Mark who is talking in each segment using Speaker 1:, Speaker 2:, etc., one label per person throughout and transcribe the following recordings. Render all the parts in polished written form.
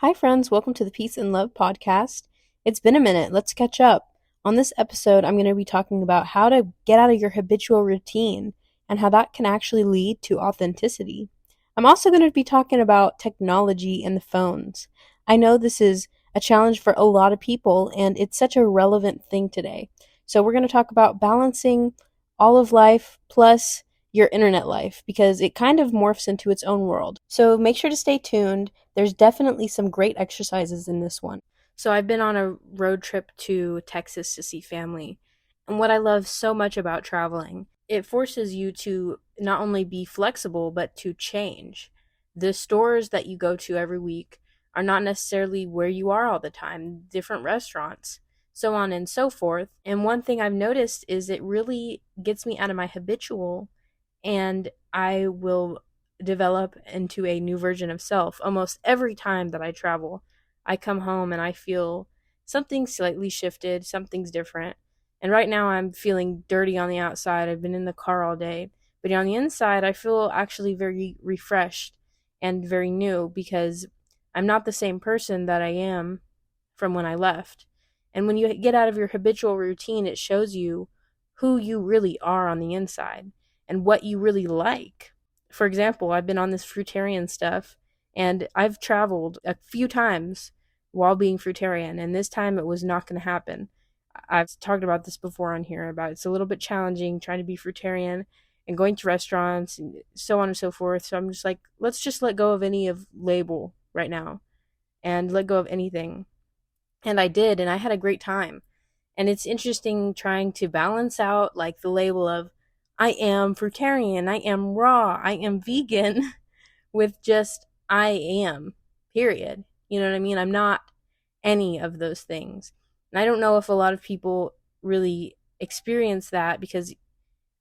Speaker 1: Hi, friends. Welcome to the Peace and Love podcast. It's been a minute. Let's catch up. On this episode, I'm going to be talking about how to get out of your habitual routine and how that can actually lead to authenticity. I'm also going to be talking about technology and the phones. I know this is a challenge for a lot of people, and it's such a relevant thing today. So, we're going to talk about balancing all of life plus your internet life because it kind of morphs into its own world. So, make sure to stay tuned. There's definitely some great exercises in this one. So I've been on a road trip to Texas to see family. And what I love so much about traveling, it forces you to not only be flexible, but to change. The stores that you go to every week are not necessarily where you are all the time, different restaurants, so on and so forth. And one thing I've noticed is it really gets me out of my habitual, and I will develop into a new version of self almost every time that I travel. I come home and I feel something slightly shifted, something's different. And right now I'm feeling dirty on the outside. I've been in the car all day. But on the inside, I feel actually very refreshed and very new because I'm not the same person that I am from when I left. And when you get out of your habitual routine, it shows you who you really are on the inside and what you really like. For example, I've been on this fruitarian stuff and I've traveled a few times while being fruitarian, and this time it was not going to happen. I've talked about this before on here about it's a little bit challenging trying to be fruitarian and going to restaurants and so on and so forth. So I'm just like, let's just let go of any of label right now and let go of anything. And I did, and I had a great time. And it's interesting trying to balance out like the label of I am fruitarian, I am raw, I am vegan with just I am, period. You know what I mean? I'm not any of those things. And I don't know if a lot of people really experience that because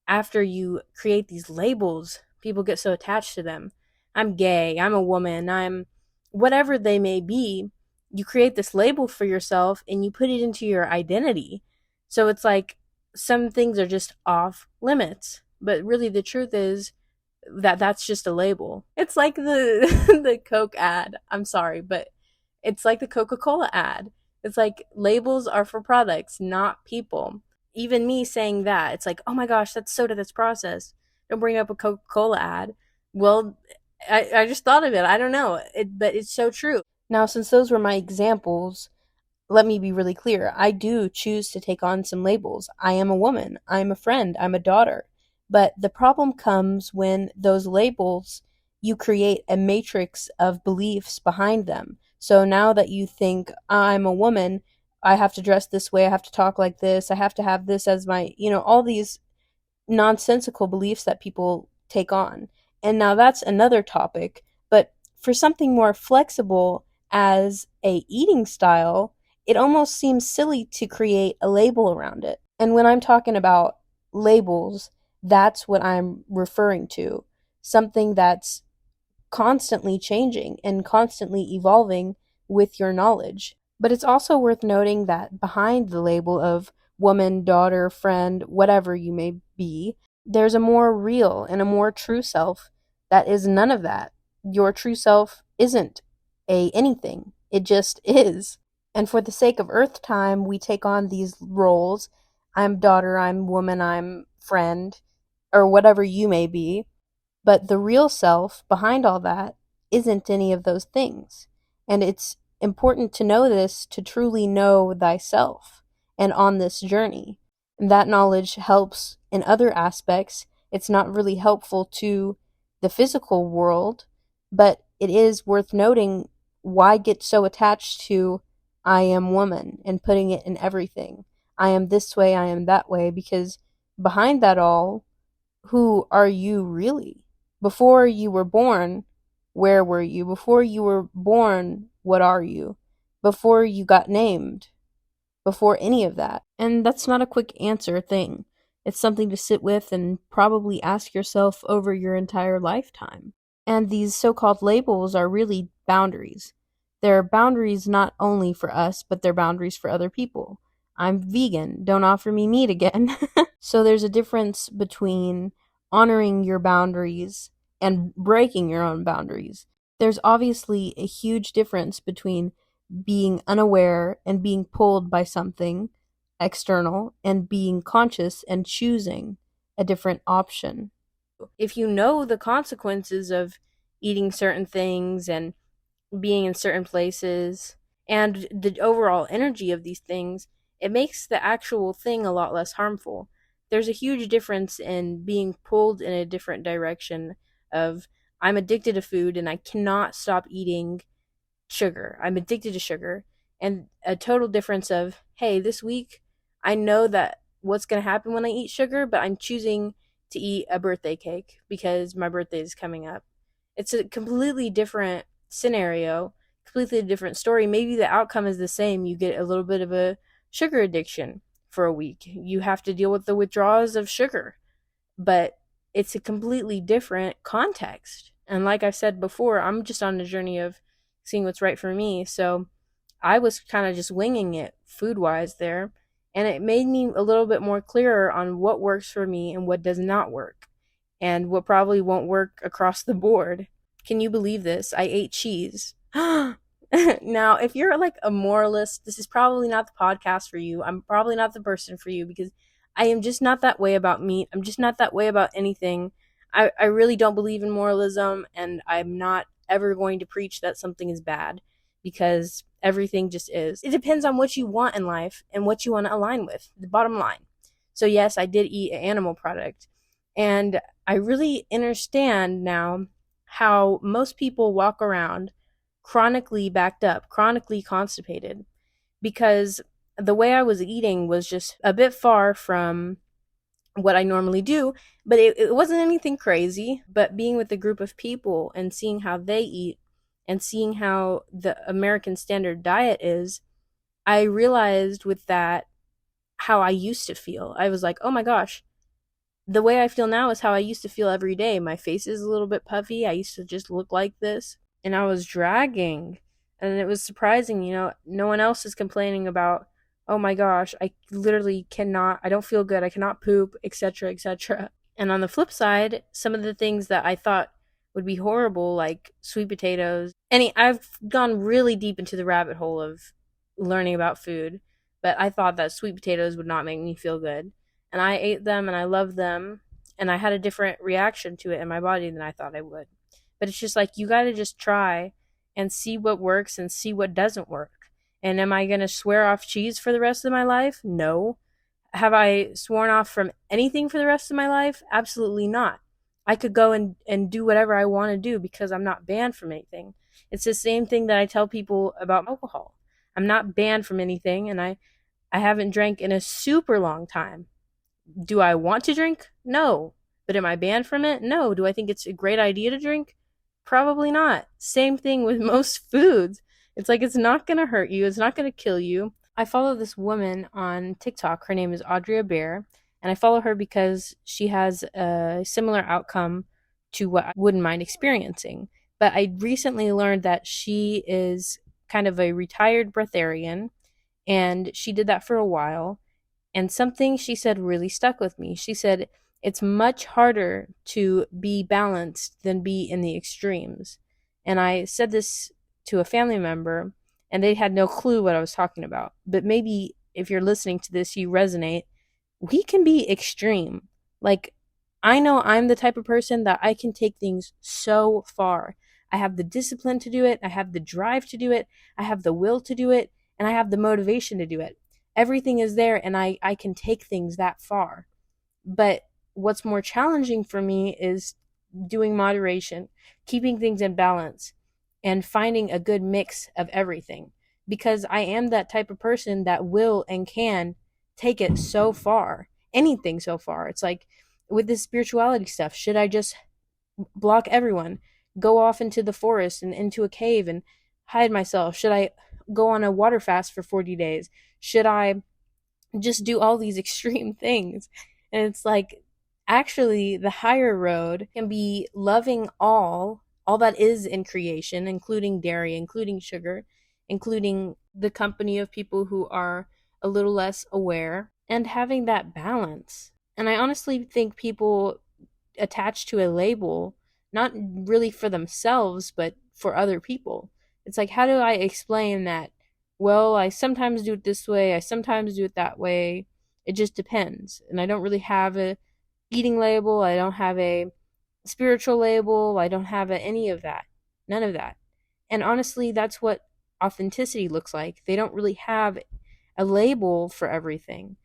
Speaker 1: after you create these labels, people get so attached to them. I'm gay, I'm a woman, I'm whatever they may be. You create this label for yourself and you put it into your identity. So it's like some things are just off limits. But really, the truth is that that's just a label. It's like the the Coke ad. I'm sorry, but it's like the Coca-Cola ad. It's like labels are for products, not people. Even me saying that, it's like, oh my gosh, that's soda that's processed. Don't bring up a Coca-Cola ad. Well, I just thought of it. I don't know, but it's so true. Now, since those were my examples, let me be really clear. I do choose to take on some labels. I am a woman. I'm a friend. I'm a daughter. But the problem comes when those labels, you create a matrix of beliefs behind them. So now that you think I'm a woman, I have to dress this way, I have to talk like this, I have to have this as my, all these nonsensical beliefs that people take on. And now that's another topic, but for something more flexible as a eating style, it almost seems silly to create a label around it. And when I'm talking about labels, that's what I'm referring to. Something that's constantly changing and constantly evolving with your knowledge. But it's also worth noting that behind the label of woman, daughter, friend, whatever you may be, there's a more real and a more true self that is none of that. Your true self isn't a anything. It just is. And for the sake of Earth time, we take on these roles. I'm daughter, I'm woman, I'm friend, or whatever you may be. But the real self behind all that isn't any of those things. And it's important to know this to truly know thyself and on this journey. And that knowledge helps in other aspects. It's not really helpful to the physical world, but it is worth noting why get so attached to I am woman and putting it in everything. I am this way, I am that way, because behind that all, who are you really? Before you were born, where were you? Before you were born, what are you? Before you got named, before any of that. And that's not a quick answer thing. It's something to sit with and probably ask yourself over your entire lifetime. And these so-called labels are really boundaries. They're boundaries not only for us, but they're boundaries for other people. I'm vegan, don't offer me meat again. So there's a difference between honoring your boundaries and breaking your own boundaries. There's obviously a huge difference between being unaware and being pulled by something external and being conscious and choosing a different option. If you know the consequences of eating certain things and being in certain places and the overall energy of these things, it makes the actual thing a lot less harmful. There's a huge difference in being pulled in a different direction of I'm addicted to food and I cannot stop eating sugar. I'm addicted to sugar. And a total difference of, hey, this week I know that what's going to happen when I eat sugar, but I'm choosing to eat a birthday cake because my birthday is coming up. It's a completely different scenario, completely different story. Maybe the outcome is the same. You get a little bit of a sugar addiction for a week. You have to deal with the withdrawals of sugar, but it's a completely different context. And like I said before, I'm just on a journey of seeing what's right for me. So I was kind of just winging it food wise there. And it made me a little bit more clearer on what works for me and what does not work, and what probably won't work across the board. Can you believe this? I ate cheese. Now, if you're like a moralist, this is probably not the podcast for you. I'm probably not the person for you because I am just not that way about meat. I'm just not that way about anything. I really don't believe in moralism, and I'm not ever going to preach that something is bad because everything just is. It depends on what you want in life and what you want to align with, the bottom line. So, yes, I did eat an animal product, and I really understand now how most people walk around chronically backed up, chronically constipated, because the way I was eating was just a bit far from what I normally do, but it wasn't anything crazy. But being with a group of people and seeing how they eat and seeing how the American standard diet is, I realized with that how I used to feel. I was like, oh my gosh, the way I feel now is how I used to feel every day. My face is a little bit puffy. I used to just look like this, and I was dragging. And it was surprising, no one else is complaining about, oh my gosh, I literally cannot, I don't feel good, I cannot poop, etc., etc. And on the flip side, some of the things that I thought would be horrible, like sweet potatoes. I've gone really deep into the rabbit hole of learning about food, but I thought that sweet potatoes would not make me feel good. And I ate them and I loved them, and I had a different reaction to it in my body than I thought I would. But it's just like you got to just try and see what works and see what doesn't work. And am I going to swear off cheese for the rest of my life? No. Have I sworn off from anything for the rest of my life? Absolutely not. I could go and do whatever I want to do because I'm not banned from anything. It's the same thing that I tell people about alcohol. I'm not banned from anything, and I haven't drank in a super long time. Do I want to drink? No. But am I banned from it? No. Do I think it's a great idea to drink? Probably not. Same thing with most foods. It's like it's not going to hurt you, it's not going to kill you. I follow this woman on TikTok. Her name is Audrey Bear, and I follow her because she has a similar outcome to what I wouldn't mind experiencing. But I recently learned that she is kind of a retired breatharian, and she did that for a while. And something she said really stuck with me. She said, it's much harder to be balanced than be in the extremes. And I said this to a family member, and they had no clue what I was talking about. But maybe if you're listening to this, you resonate. We can be extreme. Like, I know I'm the type of person that I can take things so far. I have the discipline to do it. I have the drive to do it. I have the will to do it. And I have the motivation to do it. Everything is there, and I can take things that far. But what's more challenging for me is doing moderation, keeping things in balance, and finding a good mix of everything. Because I am that type of person that will and can take it so far, anything so far. It's like with this spirituality stuff, should I just block everyone, go off into the forest and into a cave and hide myself? Should I go on a water fast for 40 days? Should I just do all these extreme things? And it's like, actually, the higher road can be loving all that is in creation, including dairy, including sugar, including the company of people who are a little less aware, and having that balance. And I honestly think people attach to a label, not really for themselves, but for other people. It's like, how do I explain that? Well, I sometimes do it this way, I sometimes do it that way. It just depends. And I don't really have a eating label, I don't have a spiritual label, I don't have any of that. None of that. And honestly, that's what authenticity looks like. They don't really have a label for everything.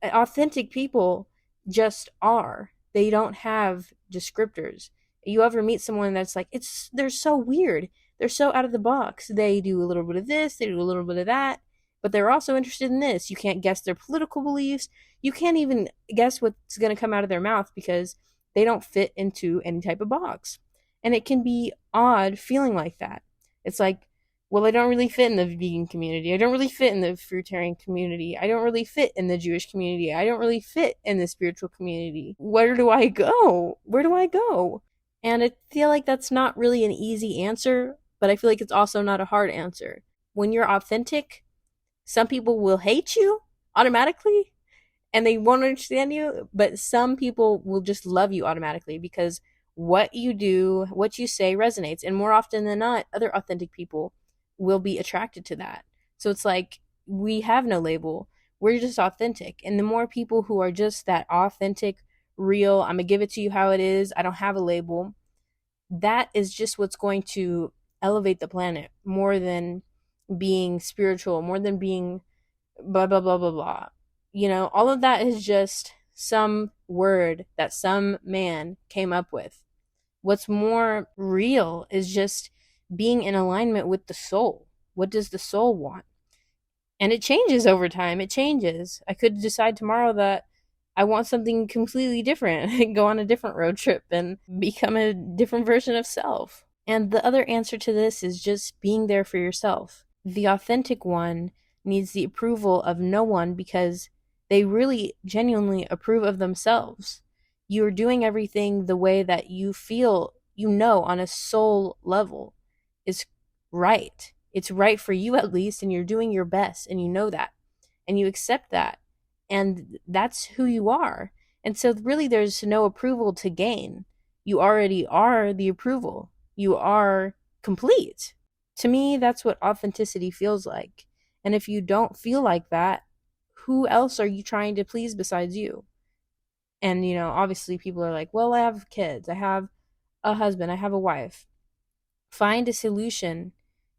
Speaker 1: Authentic people just are. They don't have descriptors. You ever meet someone that's like, they're so weird. They're so out of the box. They do a little bit of this, they do a little bit of that, but they're also interested in this. You can't guess their political beliefs. You can't even guess what's going to come out of their mouth because they don't fit into any type of box. And it can be odd feeling like that. It's like, well, I don't really fit in the vegan community. I don't really fit in the fruitarian community. I don't really fit in the Jewish community. I don't really fit in the spiritual community. Where do I go? Where do I go? And I feel like that's not really an easy answer, but I feel like it's also not a hard answer. When you're authentic, some people will hate you automatically and they won't understand you, but some people will just love you automatically because what you do, what you say resonates. And more often than not, other authentic people will be attracted to that. So it's like we have no label. We're just authentic. And the more people who are just that authentic, real, I'm going to give it to you how it is, I don't have a label, that is just what's going to elevate the planet more than being spiritual, more than being blah, blah, blah, blah, blah. You know, all of that is just some word that some man came up with. What's more real is just being in alignment with the soul. What does the soul want? And it changes over time. It changes. I could decide tomorrow that I want something completely different and go on a different road trip and become a different version of self. And the other answer to this is just being there for yourself. The authentic one needs the approval of no one because they really genuinely approve of themselves. You're doing everything the way that you feel, you know, on a soul level is right. It's right for you at least, and you're doing your best, and you know that, and you accept that, and that's who you are. And so really there's no approval to gain. You already are the approval. You are complete. To me, that's what authenticity feels like. And if you don't feel like that, who else are you trying to please besides you? And, you know, obviously people are like, well, I have kids, I have a husband, I have a wife. Find a solution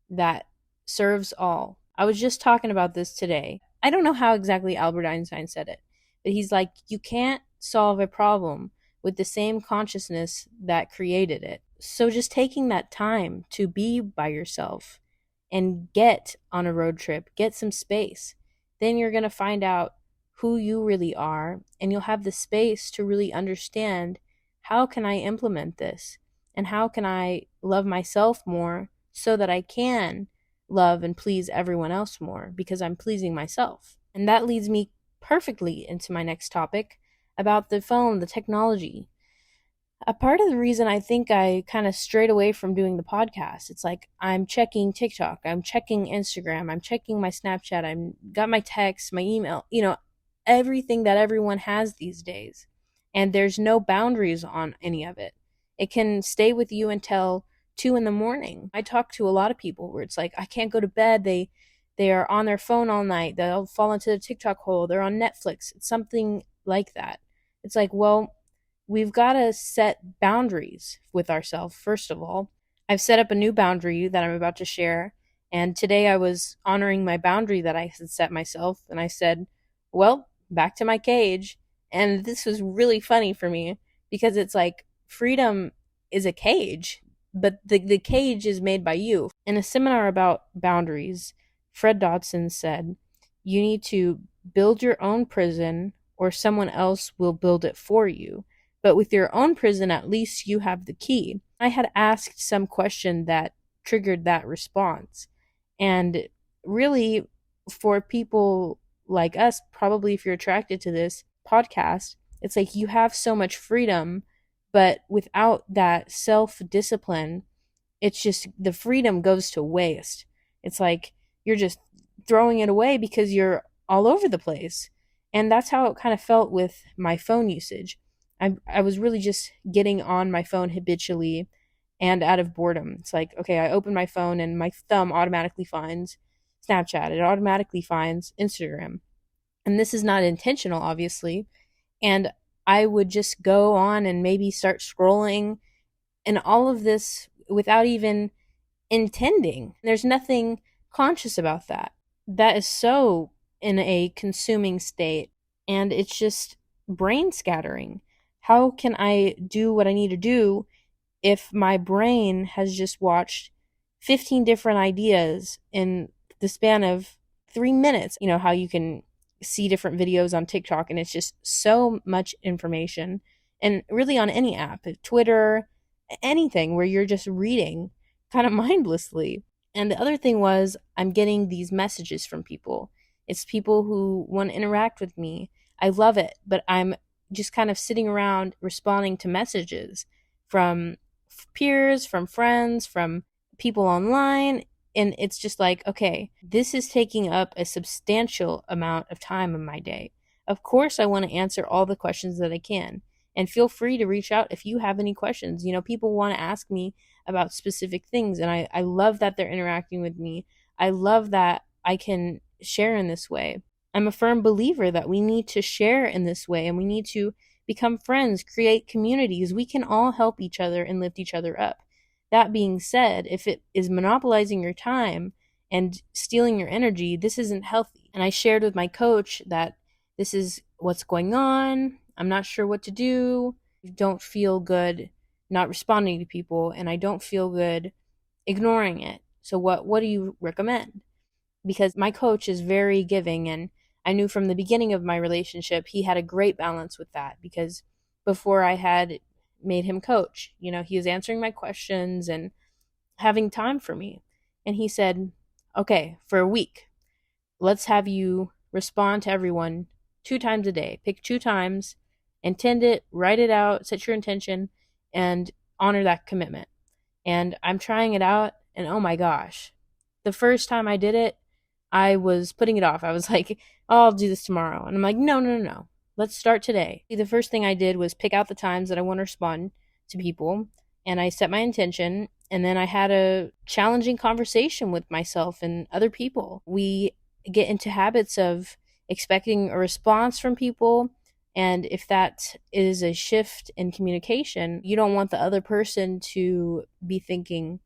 Speaker 1: that serves all. I was just talking about this today. I don't know how exactly Albert Einstein said it, but he's like, you can't solve a problem with the same consciousness that created it. So just taking that time to be by yourself and get on a road trip, get some space, then you're going to find out who you really are, and you'll have the space to really understand, how can I implement this? And how can I love myself more so that I can love and please everyone else more because I'm pleasing myself? And that leads me perfectly into my next topic about the phone, the technology. A part of the reason I think I kind of strayed away from doing the podcast, it's like I'm checking TikTok, I'm checking Instagram, I'm checking my Snapchat, I'm got my text, my email, you know, everything that everyone has these days. And there's no boundaries on any of it. It can stay with you until 2 a.m. I talk to a lot of people where it's like, I can't go to bed. They are on their phone all night. They'll fall into the TikTok hole. They're on Netflix. It's something like that. It's like, well, we've got to set boundaries with ourselves, first of all. I've set up a new boundary that I'm about to share. And today I was honoring my boundary that I had set myself. And I said, well, back to my cage. And this was really funny for me because it's like freedom is a cage, but the cage is made by you. In a seminar about boundaries, Fred Dodson said, you need to build your own prison or someone else will build it for you. But with your own prison, at least you have the key. I had asked some question that triggered that response. And really, for people like us, probably if you're attracted to this podcast, it's like you have so much freedom, but without that self-discipline, it's just the freedom goes to waste. It's like you're just throwing it away because you're all over the place. And that's how it kind of felt with my phone usage. I was really just getting on my phone habitually and out of boredom. It's like, okay, I open my phone and my thumb automatically finds Snapchat, it automatically finds Instagram. And this is not intentional, obviously. And I would just go on and maybe start scrolling, and all of this without even intending. There's nothing conscious about that. That is so in a consuming state, and it's just brain scattering. How can I do what I need to do if my brain has just watched 15 different ideas in the span of 3 minutes? You know, how you can see different videos on TikTok and it's just so much information. And really on any app, Twitter, anything where you're just reading kind of mindlessly. And the other thing was, I'm getting these messages from people. It's people who want to interact with me. I love it, but I'm just kind of sitting around responding to messages from peers, from friends, from people online. And it's just like, okay, this is taking up a substantial amount of time in my day. Of course, I want to answer all the questions that I can. And feel free to reach out if you have any questions. You know, people want to ask me about specific things, and I love that they're interacting with me. I love that I can share in this way. I'm a firm believer that we need to share in this way, and we need to become friends, create communities. We can all help each other and lift each other up. That being said, if it is monopolizing your time and stealing your energy, this isn't healthy. And I shared with my coach that this is what's going on. I'm not sure what to do. I don't feel good not responding to people, and I don't feel good ignoring it. So what do you recommend? Because my coach is very giving, and I knew from the beginning of my relationship he had a great balance with that, because before I had made him coach, you know, he was answering my questions and having time for me. And he said, "Okay, for a week, let's have you respond to everyone 2 times a day. Pick 2 times, intend it, write it out, set your intention, and honor that commitment." And I'm trying it out, and oh my gosh, the first time I did it, I was putting it off. I was like, oh, I'll do this tomorrow. And I'm like, no, no, no, no. Let's start today. The first thing I did was pick out the times that I want to respond to people, and I set my intention, and then I had a challenging conversation with myself and other people. We get into habits of expecting a response from people, and if that is a shift in communication, you don't want the other person to be thinking,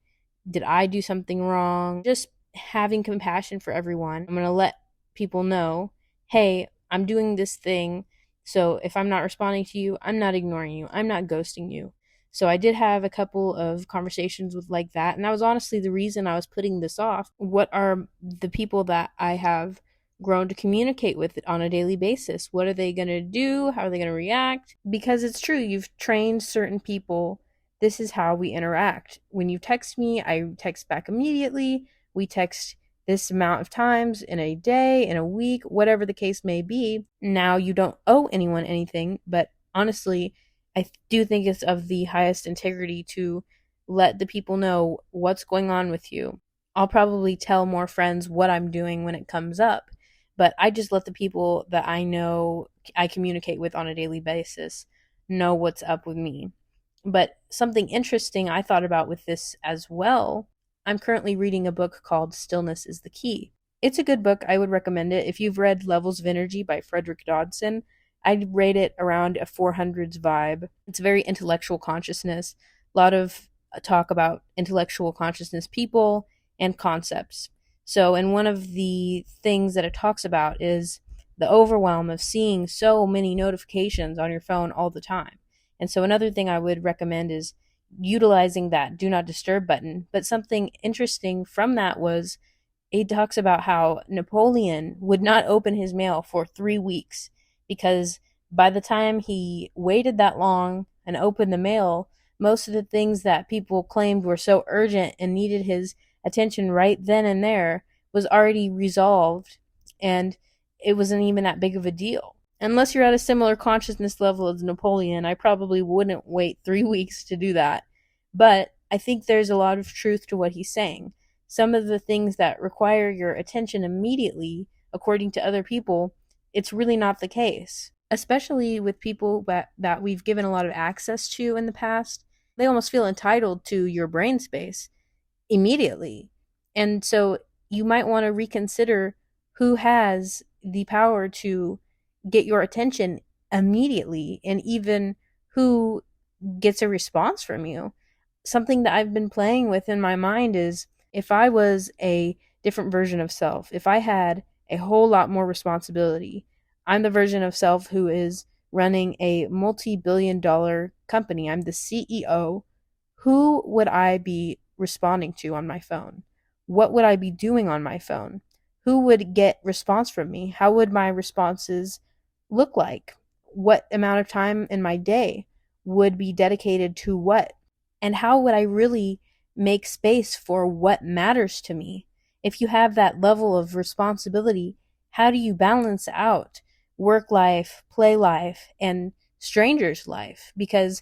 Speaker 1: did I do something wrong? Just having compassion for everyone. I'm going to let people know, hey, I'm doing this thing. So if I'm not responding to you, I'm not ignoring you. I'm not ghosting you. So I did have a couple of conversations with like that. And that was honestly the reason I was putting this off. What are the people that I have grown to communicate with it on a daily basis? What are they going to do? How are they going to react? Because it's true, you've trained certain people. This is how we interact. When you text me, I text back immediately. We text this amount of times in a day, in a week, whatever the case may be. Now you don't owe anyone anything, but honestly, I do think it's of the highest integrity to let the people know what's going on with you. I'll probably tell more friends what I'm doing when it comes up, but I just let the people that I know I communicate with on a daily basis know what's up with me. But something interesting I thought about with this as well, I'm currently reading a book called Stillness is the Key. It's a good book. I would recommend it. If you've read Levels of Energy by Frederick Dodson, I'd rate it around a 400s vibe. It's very intellectual consciousness, a lot of talk about intellectual consciousness people and concepts. So, and one of the things that it talks about is the overwhelm of seeing so many notifications on your phone all the time. And so another thing I would recommend is utilizing that do not disturb button. But something interesting from that was he talks about how Napoleon would not open his mail for 3 weeks, because by the time he waited that long and opened the mail, most of the things that people claimed were so urgent and needed his attention right then and there was already resolved, and it wasn't even that big of a deal. Unless you're at a similar consciousness level as Napoleon, I probably wouldn't wait 3 weeks to do that. But I think there's a lot of truth to what he's saying. Some of the things that require your attention immediately, according to other people, it's really not the case. Especially with people that we've given a lot of access to in the past. They almost feel entitled to your brain space immediately. And so you might want to reconsider who has the power to get your attention immediately, and even who gets a response from you. Something that I've been playing with in my mind is, if I was a different version of self, if I had a whole lot more responsibility, I'm the version of self who is running a multi-billion-dollar company, I'm the CEO, who would I be responding to on my phone? What would I be doing on my phone? Who would get response from me? How would my responses look like? What amount of time in my day would be dedicated to what? And how would I really make space for what matters to me? If you have that level of responsibility, how do you balance out work life, play life, and stranger's life? Because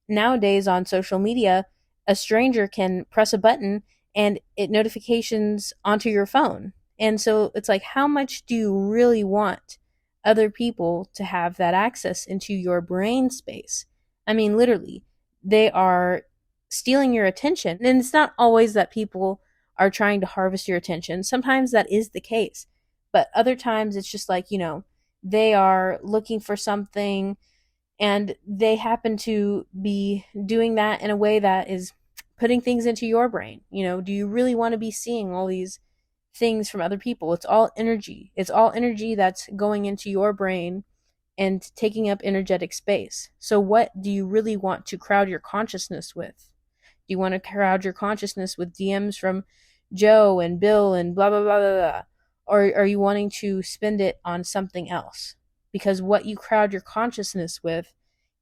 Speaker 1: nowadays on social media, a stranger can press a button and it notifications onto your phone. And so it's like, how much do you really want other people to have that access into your brain space? I mean, literally, they are stealing your attention. And it's not always that people are trying to harvest your attention. Sometimes that is the case. But other times it's just like, they are looking for something and they happen to be doing that in a way that is putting things into your brain. Do you really want to be seeing all these things from other people? It's all energy. It's all energy that's going into your brain and taking up energetic space. So what do you really want to crowd your consciousness with? Do you want to crowd your consciousness with DMs from Joe and Bill and blah, blah, blah, blah, blah? Or are you wanting to spend it on something else? Because what you crowd your consciousness with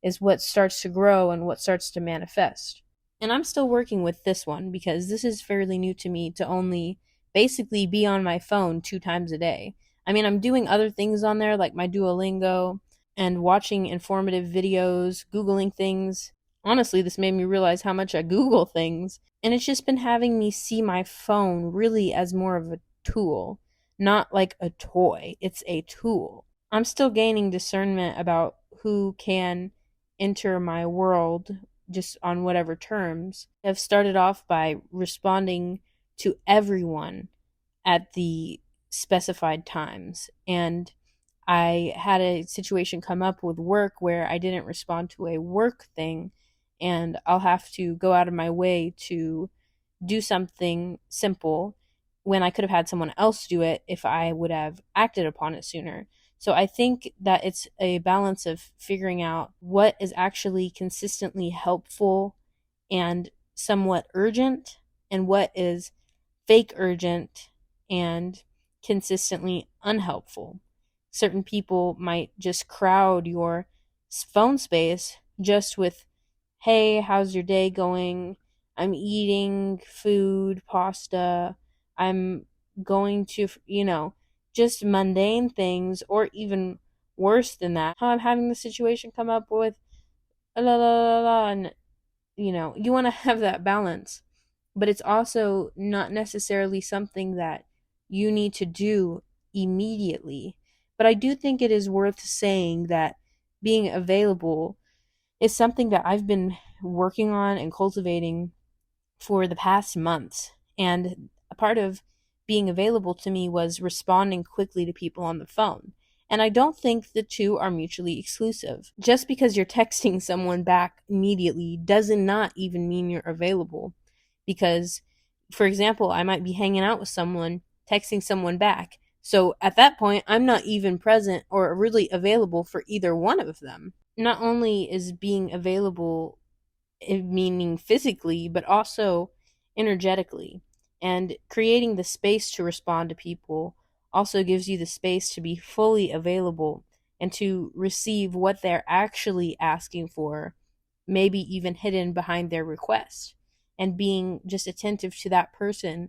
Speaker 1: is what starts to grow and what starts to manifest. And I'm still working with this one because this is fairly new to me, to only basically be on my phone 2 times a day. I mean, I'm doing other things on there like my Duolingo and watching informative videos, Googling things. Honestly, this made me realize how much I Google things. And it's just been having me see my phone really as more of a tool, not like a toy. It's a tool. I'm still gaining discernment about who can enter my world just on whatever terms. I've started off by responding to everyone at the specified times. And I had a situation come up with work where I didn't respond to a work thing, and I'll have to go out of my way to do something simple when I could have had someone else do it if I would have acted upon it sooner. So I think that it's a balance of figuring out what is actually consistently helpful and somewhat urgent, and what is fake urgent and consistently unhelpful. Certain people might just crowd your phone space just with, hey, how's your day going? I'm eating food, pasta. I'm going to, just mundane things, or even worse than that. I'm having the situation come up with, la la la la, and, you want to have that balance. But it's also not necessarily something that you need to do immediately. But I do think it is worth saying that being available is something that I've been working on and cultivating for the past months. And a part of being available to me was responding quickly to people on the phone. And I don't think the two are mutually exclusive. Just because you're texting someone back immediately does not even mean you're available. Because, for example, I might be hanging out with someone, texting someone back. So at that point, I'm not even present or really available for either one of them. Not only is being available, meaning physically, but also energetically. And creating the space to respond to people also gives you the space to be fully available and to receive what they're actually asking for, maybe even hidden behind their request, and being just attentive to that person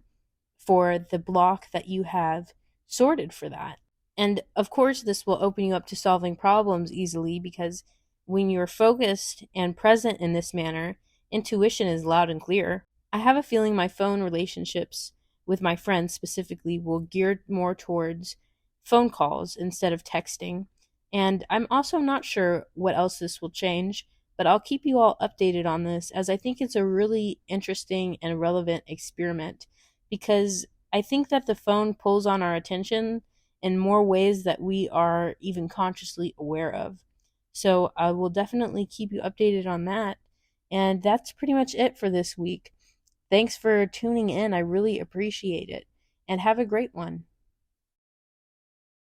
Speaker 1: for the block that you have sorted for that. And of course, this will open you up to solving problems easily, because when you're focused and present in this manner, intuition is loud and clear. I have a feeling my phone relationships with my friends specifically will gear more towards phone calls instead of texting. And I'm also not sure what else this will change, but I'll keep you all updated on this as I think it's a really interesting and relevant experiment because I think that the phone pulls on our attention in more ways that we are even consciously aware of. So I will definitely keep you updated on that. And that's pretty much it for this week. Thanks for tuning in. I really appreciate it. And have a great one.